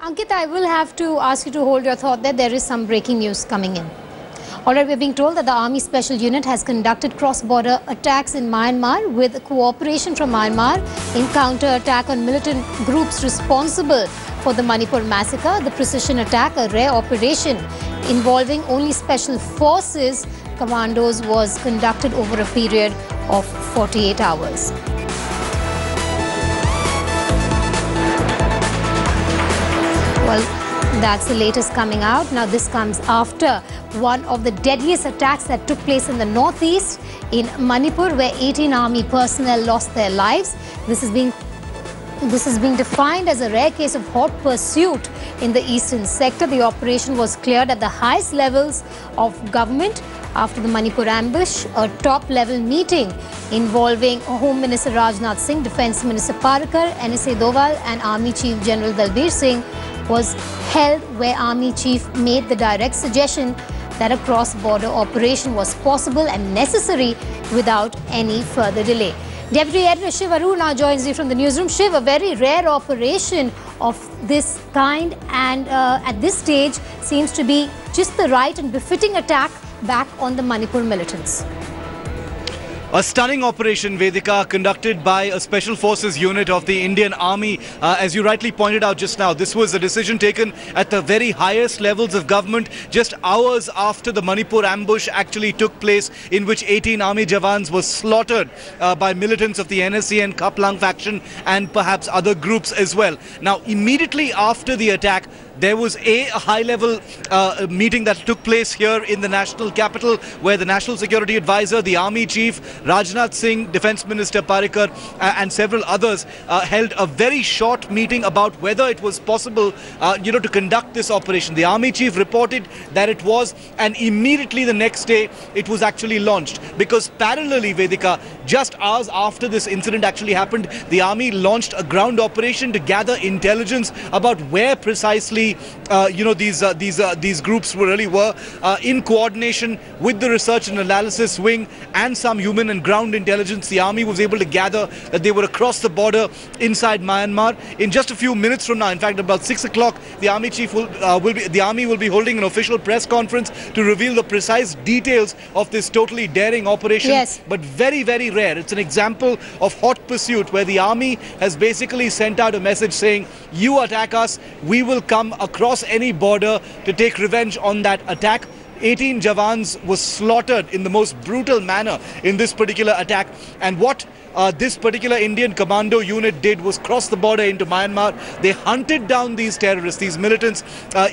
Ankit, I will have to ask you to hold your thought there. There is some breaking news coming in. Already we're being told that the Army Special Unit has conducted cross-border attacks in Myanmar with cooperation from Myanmar in counter-attack on militant groups responsible for the Manipur massacre. The precision attack, a rare operation involving only special forces commandos, was conducted over a period of 48 hours. Well, that's the latest coming out. Now, this comes after one of the deadliest attacks that took place in the northeast in Manipur, where 18 army personnel lost their lives. This is being defined as a rare case of hot pursuit in the eastern sector. The operation was cleared at the highest levels of government after the Manipur ambush. A top-level meeting involving Home Minister Rajnath Singh, Defence Minister Parikar, NSA Doval and Army Chief General Dalbir Singh was held, where Army Chief made the direct suggestion that a cross-border operation was possible and necessary without any further delay. Deputy Editor Shiv Arur now joins you from the newsroom. Shiv, a very rare operation of this kind, and at this stage seems to be just the right and befitting attack back on the Manipur militants. A stunning operation, Vedika, conducted by a Special Forces unit of the Indian Army. As you rightly pointed out just now, this was a decision taken at the very highest levels of government just hours after the Manipur ambush actually took place, in which 18 army Jawans were slaughtered by militants of the NSC and Kaplang faction and perhaps other groups as well. Now, immediately after the attack, there was a high-level meeting that took place here in the national capital, where the National Security Advisor, the Army Chief, Rajnath Singh, Defence Minister Parikar and several others held a very short meeting about whether it was possible, to conduct this operation. The Army Chief reported that it was, and immediately the next day it was actually launched. Because parallelly, Vedika, just hours after this incident actually happened, the Army launched a ground operation to gather intelligence about where precisely these groups really were, in coordination with the Research and Analysis Wing and some human and ground intelligence. The Army was able to gather that they were across the border inside Myanmar. In just a few minutes from now, in fact about 6 o'clock, the Army Chief the Army will be holding an official press conference to reveal the precise details of this totally daring operation. Yes. But very, very rare. It's an example of hot pursuit, where the Army has basically sent out a message saying, you attack us, we will come across any border to take revenge on that attack. 18 Jawans were slaughtered in the most brutal manner in this particular attack. And what this particular Indian commando unit did was cross the border into Myanmar. They hunted down these terrorists, these militants,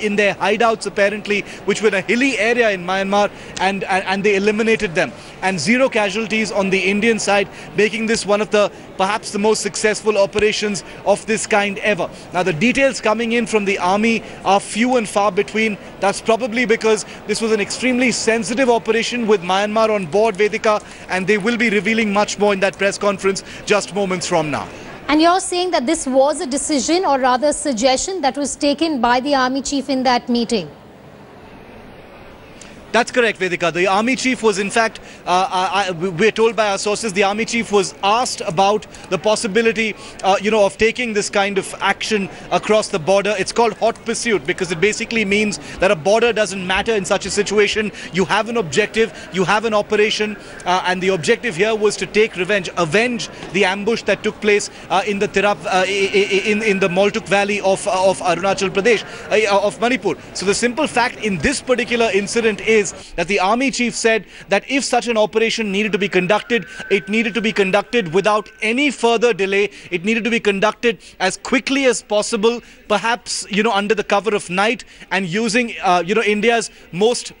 in their hideouts apparently, which were in a hilly area in Myanmar, and they eliminated them. And zero casualties on the Indian side, making this one of perhaps the most successful operations of this kind ever. Now, the details coming in from the Army are few and far between. That's probably because this was an extremely sensitive operation with Myanmar on board, Vedika, and they will be revealing much more in that press conference just moments from now. And you're saying that this was a decision, or rather a suggestion, that was taken by the Army Chief in that meeting? That's correct, Vedika. The Army Chief was, in fact, we're told by our sources, the Army Chief was asked about the possibility, of taking this kind of action across the border. It's called hot pursuit because it basically means that a border doesn't matter in such a situation. You have an objective, you have an operation, and the objective here was to take revenge, avenge the ambush that took place in the in the Moltuk Valley of Arunachal Pradesh, of Manipur. So the simple fact in this particular incident is that the Army Chief said that if such an operation needed to be conducted, it needed to be conducted without any further delay. It needed to be conducted as quickly as possible, perhaps, under the cover of night, and using, India's most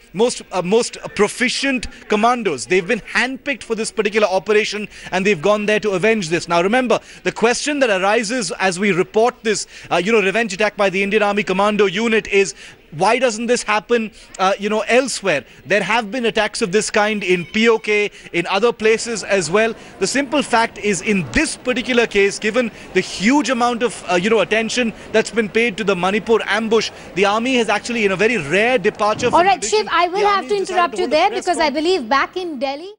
proficient commandos. They've been handpicked for this particular operation, and they've gone there to avenge this. Now, remember, the question that arises as we report this, revenge attack by the Indian Army Commando Unit is, why doesn't this happen, elsewhere? There have been attacks of this kind in POK, in other places as well. The simple fact is, in this particular case, given the huge amount of, attention that's been paid to the Manipur ambush, the Army has actually, in a very rare departure from All right, Shiv, I will have to interrupt you there because I believe back in Delhi...